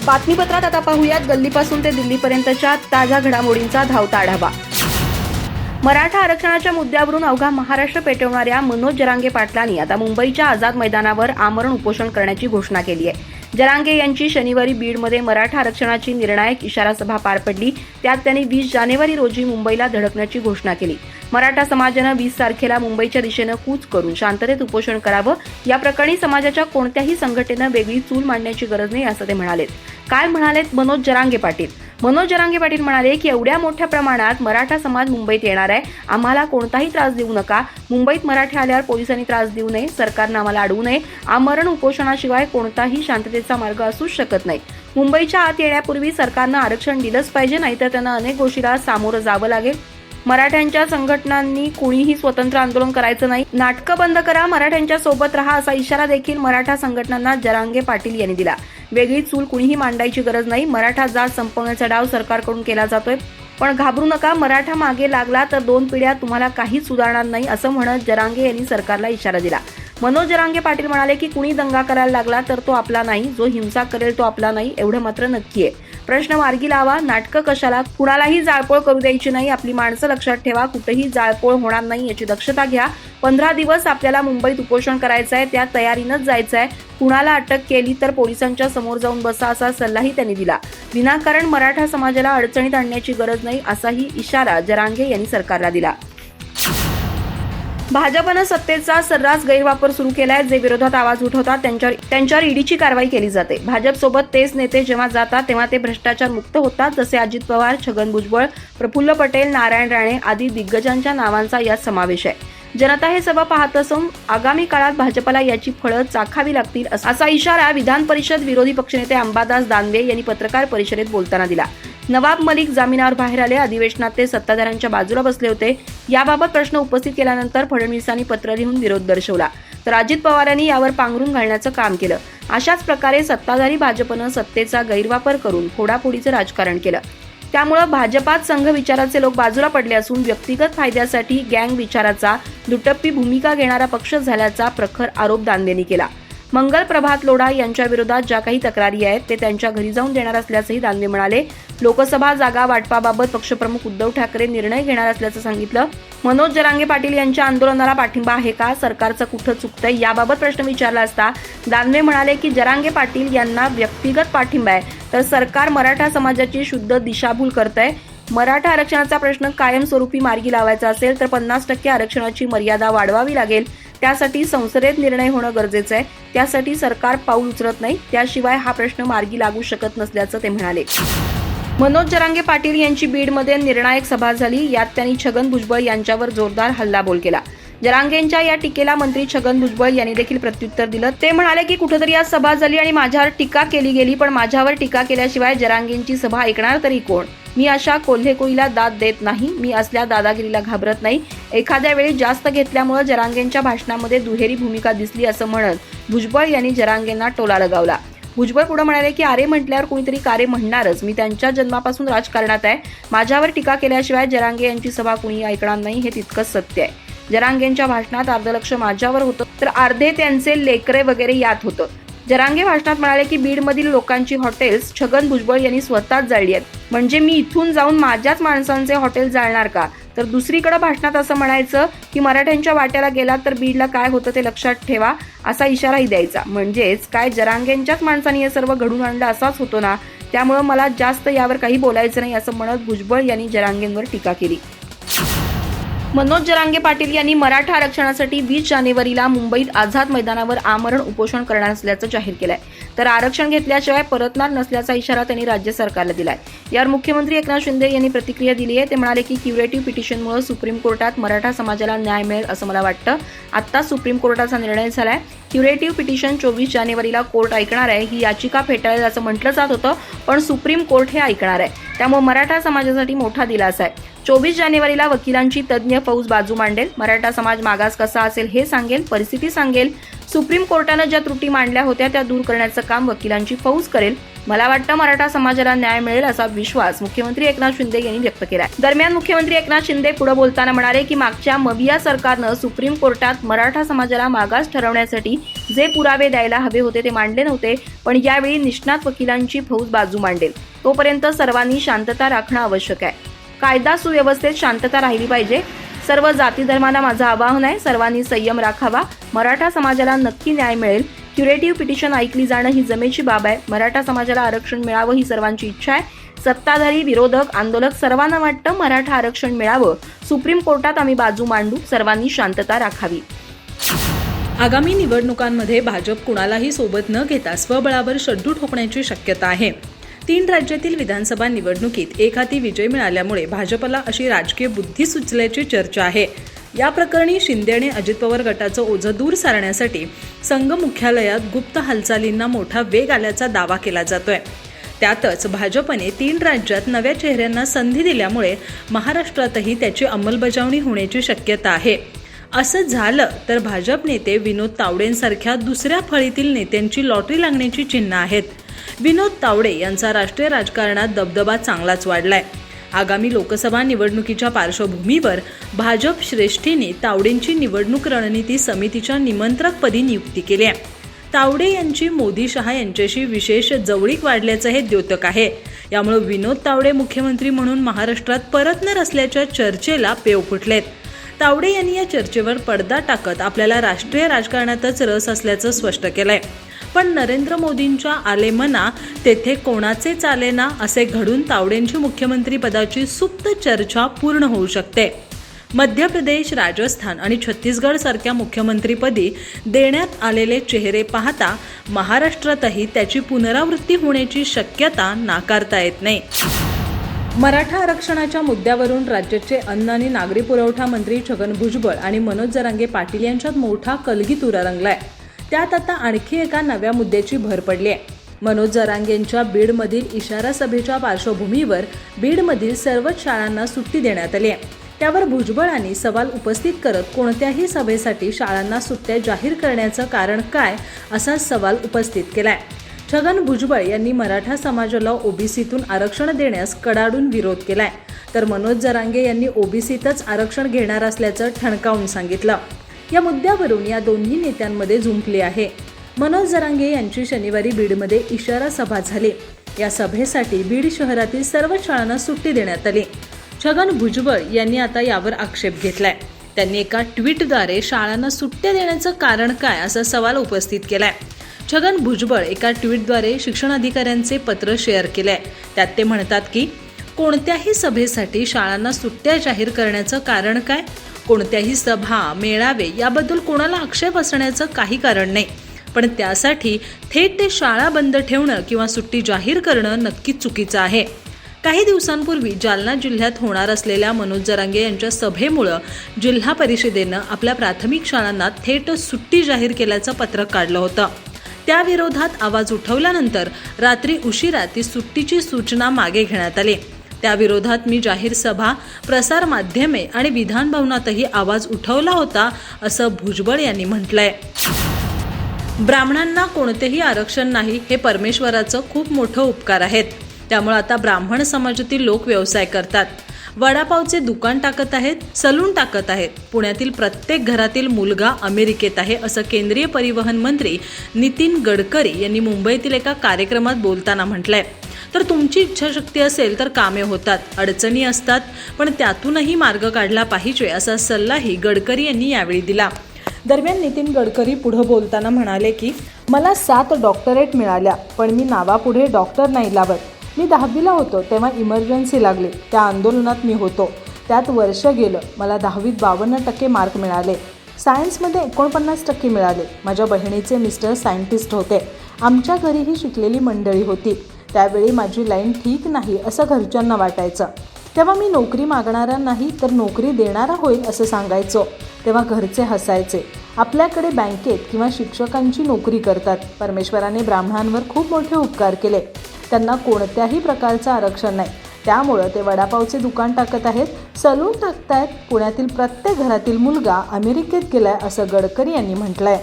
बातमीपत्रात आता पाहूयात गल्लीपासून ते दिल्लीपर्यंतच्या ताज्या घडामोडींचा धावता आढावा। मराठा आरक्षणाच्या मुद्द्यावरून अवघा महाराष्ट्र पेटवणाऱ्या मनोज जरांगे पाटलांनी आता मुंबईच्या आझाद मैदानावर आमरण उपोषण करण्याची घोषणा केली आहे। जरांगे यांची शनिवारी बीडमध्ये मराठा आरक्षणाची निर्णायक इशारा सभा पार पडली। त्यात त्यांनी 20 जानेवारी रोजी मुंबईला धडकण्याची घोषणा केली। मराठा समाजानं 20 तारखेला मुंबईच्या दिशेनं कूच करून शांततेत उपोषण करावं। या प्रकरणी समाजाच्या कोणत्याही संघटनेनं वेगळी चूल मांडण्याची गरज नाही असं ते म्हणालेत। काय म्हणालेत मनोज जरांगे पाटील? मनोज जरांगे पाटील म्हणाले की एवढ्या मोठ्या प्रमाणात मराठा समाज मुंबईत येणार आहे, आम्हाला कोणताही त्रास देऊ नका। मुंबईत मराठे आल्यावर पोलिसांनी त्रास देऊ नये, सरकारनं आम्हाला अडवू नये। आमरण उपोषणाशिवाय कोणताही शांततेचा मार्ग असूच शकत नाही। मुंबईच्या आत येण्यापूर्वी सरकारनं आरक्षण दिलंच पाहिजे, नाहीतर त्यांना अनेक गोष्टीला सामोरं जावं लागेल। मराठ्यांच्या संघटनांनी कोणीही स्वतंत्र आंदोलन करायचं नाही, नाटकं बंद करा, मराठ्यांच्या सोबत राहा असा इशारा देखील मराठा संघटनांना जरांगे पाटील यांनी दिला। वेगळी चूल कुणीही मांडायची गरज नाही, मराठा जात संपवण्याचा डाव सरकारकडून केला जातोय, पण घाबरू नका, मराठा मागे लागला तर 2 पिढ्या तुम्हाला काहीच सुधारणार नाही असं म्हणत जरांगे यांनी सरकारला इशारा दिला। मनोज जरांगे पाटील म्हणाले की कुणी दंगा करायला लागला तर तो आपला नाही, जो हिंसा करेल तो आपला नाही, एवढं मात्र नक्की आहे। प्रश्न मार्गी लावा, नाटकं कशाला, कुणालाही जाळपोळ करू द्यायची नाही, आपली माणसं लक्षात ठेवा, कुठेही जाळपोळ होणार नाही याची दक्षता घ्या। 15 दिवस आपल्याला मुंबईत उपोषण करायचं आहे, त्या तयारीनंच जायचं आहे। कुणाला अटक केली तर पोलिसांच्या समोर जाऊन बसा असा सल्लाही त्यांनी दिला। विनाकारण मराठा समाजाला अडचणीत आणण्याची गरज नाही असाही इशारा जरांगे यांनी सरकारला दिला। भाजपनं सत्तेचा सर्रास गैरवापर सुरू केलाय। जे विरोधात आवाज उठवतात त्यांच्यावर ईडीची कारवाई केली जाते। भाजपसोबत तेच नेते जेव्हा जातात तेव्हा ते भ्रष्टाचार मुक्त होतात, जसे अजित पवार, छगन भुजबळ, प्रफुल्ल पटेल, नारायण राणे आदी दिग्गजांच्या नावांचा यात समावेश आहे। जनता हे सभा पाहत असून आगामी काळात भाजपला याची फळं चाखावी लागतील असा इशारा विधान परिषद विरोधी पक्षनेते अंबादास दानवे यांनी पत्रकार परिषदेत बोलताना दिला। नवाब मलिक जामिनावर बाहेर आले, अधिवेशनात ते सत्ताधाऱ्यांच्या बाजूला बसले होते। याबाबत प्रश्न उपस्थित केल्यानंतर फडणवीसांनी पत्र लिहून विरोध दर्शवला, तर अजित पवारांनी यावर पांघरून घालण्याचं काम केलं। अशाच प्रकारे सत्ताधारी भाजपनं सत्तेचा गैरवापर करून फोडाफोडीचं राजकारण केलं। त्यामुळे भाजपात संघ विचाराचे लोक बाजूला पडले असून व्यक्तिगत फायद्यासाठी गँग विचाराचा दुटप्पी भूमिका घेणारा पक्ष झाल्याचा प्रखर आरोप दानवेंनी केला। मंगल प्रभात लोढा यांच्या विरोधात ज्या काही तक्रारी आहेत ते त्यांच्या घरी जाऊन देणार असल्याचंही दानवे म्हणाले। लोकसभा जागा वाटपाबाबत पक्षप्रमुख उद्धव ठाकरे निर्णय घेणार असल्याचं सांगितलं। मनोज जरांगे पाटील यांच्या आंदोलनाला पाठिंबा आहे का, सरकारचं कुठं चुकतंय याबाबत प्रश्न विचारला असता दानवे म्हणाले की जरांगे पाटील यांना व्यक्तिगत पाठिंबा आहे, तर सरकार मराठा समाजाची शुद्ध दिशाभूल करतंय। मराठा आरक्षणाचा प्रश्न कायमस्वरूपी मार्गी लावायचा असेल तर 50% आरक्षणाची मर्यादा वाढवावी लागेल। त्यासाठी संसदेत निर्णय होणं गरजेचं आहे, त्यासाठी सरकार पाऊल उचलत नाही, त्याशिवाय हा प्रश्न मार्गी लागू शकत नसल्याचं ते म्हणाले। मनोज जरांगे पाटील यांची बीडमध्ये निर्णायक सभा झाली। यात त्यांनी छगन भुजबळ यांच्यावर जोरदार हल्लाबोल केला। जरांगेंच्या या टीकेला मंत्री छगन भुजबळ यांनी देखील प्रत्युत्तर दिलं। ते म्हणाले की कुठेतरी आज सभा झाली आणि माझ्यावर टीका केली गेली, पण माझ्यावर टीका केल्याशिवाय जरांगेंची सभा ऐकणार तरी कोण? मी अशा कोल्हेकोईला दाद देत नाही, मी असल्या दादागिरीला घाबरत नाही। एखाद्या वेळी जास्त घेतल्यामुळे जरांगेंच्या भाषणामध्ये दुहेरी भूमिका दिसली असं म्हणत भुजबळ यांनी जरांगेंना टोला लगावला। भुजबळ पुढे म्हणाले की आरे म्हटल्यावर कोणीतरी कारे म्हणणारच, मी त्यांच्या जन्मापासून राजकारणात आहे, माझ्यावर टीका केल्याशिवाय जरांगे यांची सभा कुणी ऐकणार नाही, हे तितकंच सत्य आहे। जरांगेंच्या भाषणात अर्ध लक्ष माझ्यावर होतं, तर अर्धे त्यांचे लेकरे वगैरे यात होतं। जरांगे भाषणात म्हणाले की बीडमधील लोकांची हॉटेल्स छगन भुजबळ यांनी स्वतःच जाळली आहेत, म्हणजे मी इथून जाऊन माझ्याच माणसांचे हॉटेल जाळणार का? तर दुसरीकडे भाषणात असं म्हणायचं की मराठ्यांच्या वाट्याला गेलात तर बीडला काय होतं ते लक्षात ठेवा असा इशाराही द्यायचा। म्हणजेच काय जरांगेंच्याच माणसांनी हे सर्व घडून आणलं असाच होतो ना, त्यामुळे मला जास्त यावर काही बोलायचं नाही असं म्हणत भुजबळ यांनी जरांगेंवर टीका केली। मनोज जरांगे पाटील यांनी मराठा आरक्षणासाठी 20 जानेवारीला मुंबईत आझाद मैदानावर आमरण उपोषण करणार असल्याचं जाहीर केलंय, तर आरक्षण घेतल्याशिवाय परतणार नसल्याचा इशारा त्यांनी राज्य सरकारला दिलाय। यावर मुख्यमंत्री एकनाथ शिंदे यांनी प्रतिक्रिया दिली आहे। ते म्हणाले की क्युरेटिव्ह पिटिशनमुळे सुप्रीम कोर्टात मराठा समाजाला न्याय मिळेल असं मला वाटतं। आता सुप्रीम कोर्टाचा निर्णय झालाय, क्युरेटिव्ह पिटिशन 24 जानेवारीला कोर्ट ऐकणार आहे। ही याचिका फेटाळेल असं म्हटलं जात होतं, पण सुप्रीम कोर्ट हे ऐकणार आहे, त्यामुळे मराठा समाजासाठी मोठा दिलासा आहे। 24 जानेवारीला वकिलांची तज्ज्ञ फौज बाजू मांडेल. मराठा समाज मागास कसा असेल हे सांगेल, परिस्थिती सांगेल. सुप्रीम कोर्टानं ज्या त्रुटी मांडल्या होत्या त्या दूर करण्याचं काम वकिलांची फौज करेल. मला वाटतं मराठा समाजाला न्याय मिळेल असा विश्वास मुख्यमंत्री एकनाथ शिंदे यांनी व्यक्त केलाय. दरम्यान मुख्यमंत्री एकनाथ शिंदे पुढे बोलताना म्हणाले की मागच्या मबिया सरकारनं सुप्रीम कोर्टात मराठा समाजाला मागास ठरवण्यासाठी जे पुरावे द्यायला हवे होते ते मांडले नव्हते, पण यावेळी निष्णात वकिलांची फौज बाजू मांडेल. तोपर्यंत सर्वांनी शांतता राखणं आवश्यक आहे. कायदा सुव्यवस्थेत शांतता राहिली पाहिजे. सर्व जाती धर्मांना माझं आवाहन आहे, सर्वांनी संयम राखावा. मराठा समाजाला नक्की न्याय मिळेल. क्युरेटिव्ह पिटिशन ऐकली जाणं ही जमेची बाब आहे. मराठा समाजाला आरक्षण मिळावं ही सर्वांची इच्छा आहे. सत्ताधारी, विरोधक, आंदोलक सर्वांना वाटतं मराठा आरक्षण मिळावं. सुप्रीम कोर्टात आम्ही बाजू मांडू. सर्वांनी शांतता राखावी. आगामी निवडणुकांमध्ये भाजप कुणालाही सोबत न घेता स्वबळावर शड्डू ठोकण्याची शक्यता आहे. 3 राज्यातील विधानसभा निवडणुकीत एक हाती विजय मिळाल्यामुळे भाजपला अशी राजकीय बुद्धी सुचल्याची चर्चा आहे. या प्रकरणी शिंदे आणि अजित पवार गटाचं ओझं दूर सारण्यासाठी संघ मुख्यालयात गुप्त हालचालींना मोठा वेग आल्याचा दावा केला जातोय. त्यातच भाजपने 3 राज्यात नव्या चेहऱ्यांना संधी दिल्यामुळे महाराष्ट्रातही त्याची अंमलबजावणी होण्याची शक्यता आहे. असं झालं तर भाजप नेते विनोद तावडेंसारख्या दुसऱ्या फळीतील नेत्यांची लॉटरी लागण्याची चिन्ह आहेत. विनोद तावडे यांचा राष्ट्रीय राजकारणात दबदबा चांगलाच वाढलाय. आगामी लोकसभा निवडणुकीच्या पार्श्वभूमीवर भाजप श्रेष्ठींनी तावडेंची निवडणूक रणनीती समितीच्या निमंत्रकपदी नियुक्ती केली आहे. तावडे यांची मोदी शहा यांच्याशी विशेष जवळीक वाढल्याचं हे द्योतक आहे. यामुळे विनोद तावडे मुख्यमंत्री म्हणून महाराष्ट्रात परतणार असल्याच्या चर्चेला पेव फुटलेत. तावडे यांनी या चर्चेवर पडदा टाकत आपल्याला राष्ट्रीय राजकारणातच रस असल्याचं स्पष्ट केलंय. पण नरेंद्र मोदींच्या आलेमना तेथे कोणाचे चालेना असे घडून तावडेंची मुख्यमंत्री पदाची सुप्त चर्चा पूर्ण होऊ शकते. मध्य प्रदेश, राजस्थान आणि छत्तीसगड सारख्या मुख्यमंत्रीपदी देण्यात आलेले चेहरे पाहता महाराष्ट्रातही त्याची पुनरावृत्ती होण्याची शक्यता नाकारता येत नाही. मराठा आरक्षणाच्या मुद्द्यावरून राज्याचे अन्न आणि नागरी पुरवठा मंत्री छगन भुजबळ आणि मनोज जरांगे पाटील यांच्यात मोठा कलगीतुरा रंगलाय. त्यात आता आणखी एका नव्या मुद्द्याची भर पडली आहे. मनोज जरांगेंच्या बीडमधील इशारा सभेच्या पार्श्वभूमीवर बीडमधील सर्वच शाळांना सुट्टी देण्यात आली आहे. त्यावर भुजबळांनी सवाल उपस्थित करत कोणत्याही सभेसाठी शाळांना सुट्ट्या जाहीर करण्याचं कारण काय असा सवाल उपस्थित केलाय. छगन भुजबळ यांनी मराठा समाजाला ओबीसीतून आरक्षण देण्यास कडाडून विरोध केलाय, तर मनोज जरांगे यांनी ओबीसीतच आरक्षण घेणार असल्याचं ठणकावून सांगितलं. या मुद्द्यावरून या दोन्ही नेत्यांमध्ये जुंपली आहे. मनोज जरांगे यांची शनिवारी बीडमध्ये इशारा सभा झाली. या सभेसाठी बीड शहरातील सर्व शाळांना सुट्टी देण्यात आली. छगन भुजबळ यांनी आता यावर आक्षेप घेतलाय. त्यांनी एका ट्विटद्वारे शाळांना सुट्ट्या देण्याचं कारण काय असा सवाल उपस्थित केलाय. छगन भुजबळ एका ट्विटद्वारे शिक्षण अधिकाऱ्यांचे पत्र शेअर केलंय. त्यात ते म्हणतात की कोणत्याही सभेसाठी शाळांना सुट्ट्या जाहीर करण्याचं कारण काय? कोणत्याही सभा, मेळावे याबद्दल कोणाला आक्षेप असण्याचं काही कारण नाही, पण त्यासाठी थेट ते शाळा बंद ठेवणं किंवा सुट्टी जाहीर करणं नक्कीच चुकीचं आहे. काही दिवसांपूर्वी जालना जिल्ह्यात होणार असलेल्या मनोज जरांगे यांच्या सभेमुळं जिल्हा परिषदेनं आपल्या प्राथमिक शाळांना थेट सुट्टी जाहीर केल्याचं पत्रक काढलं होतं. त्याविरोधात आवाज उठवल्यानंतर रात्री उशिरा ती सुट्टीची सूचना मागे घेण्यात आली. त्याविरोधात मी जाहीर सभा, प्रसार माध्यमे आणि विधान भवनातही आवाज उठवला होता असं भुजबळ यांनी म्हटलंय. ब्राह्मणांना कोणतेही आरक्षण नाही हे परमेश्वराचं खूप मोठं उपकार आहेत. त्यामुळे आता ब्राह्मण समाजातील लोक व्यवसाय करतात. वडापावचे दुकान टाकत आहेत, सलून टाकत आहेत. पुण्यातील प्रत्येक घरातील मुलगा अमेरिकेत आहे असं केंद्रीय परिवहन मंत्री नितीन गडकरी यांनी मुंबईतील एका कार्यक्रमात बोलताना म्हटलंय. तर तुमची इच्छाशक्ती असेल तर कामे होतात, अडचणी असतात, पण त्यातूनही मार्ग काढला पाहिजे असा सल्लाही गडकरी यांनी यावेळी दिला. दरम्यान नितीन गडकरी पुढे बोलताना म्हणाले की मला 7 डॉक्टरेट मिळाल्या, पण मी नावापुढे डॉक्टर नाही लावत. मी 10वीला होतो तेव्हा इमर्जन्सी लागली, त्या आंदोलनात मी होतो. त्यात वर्ष गेलं. मला 10वीत 52% मार्क मिळाले. सायन्समध्ये 49% मिळाले. माझ्या बहिणीचे मिस्टर सायंटिस्ट होते. आमच्या घरीही शिकलेली मंडळी होती. त्यावेळी माझी लाईन ठीक नाही असं घरच्यांना वाटायचं. तेव्हा मी नोकरी मागणारा नाही तर नोकरी देणारा होईल असं सांगायचो. तेव्हा घरचे हसायचे. आपल्याकडे बँकेत किंवा शिक्षकांची नोकरी करतात. परमेश्वराने ब्राह्मणांवर खूप मोठे उपकार केले. त्यांना कोणत्याही प्रकारचं आरक्षण नाही, त्यामुळं ते वडापावचे दुकान टाकत आहेत. सलून टाकतायत. पुण्यातील प्रत्येक घरातील मुलगा अमेरिकेत गेलाय असं गडकरी यांनी म्हटलंय.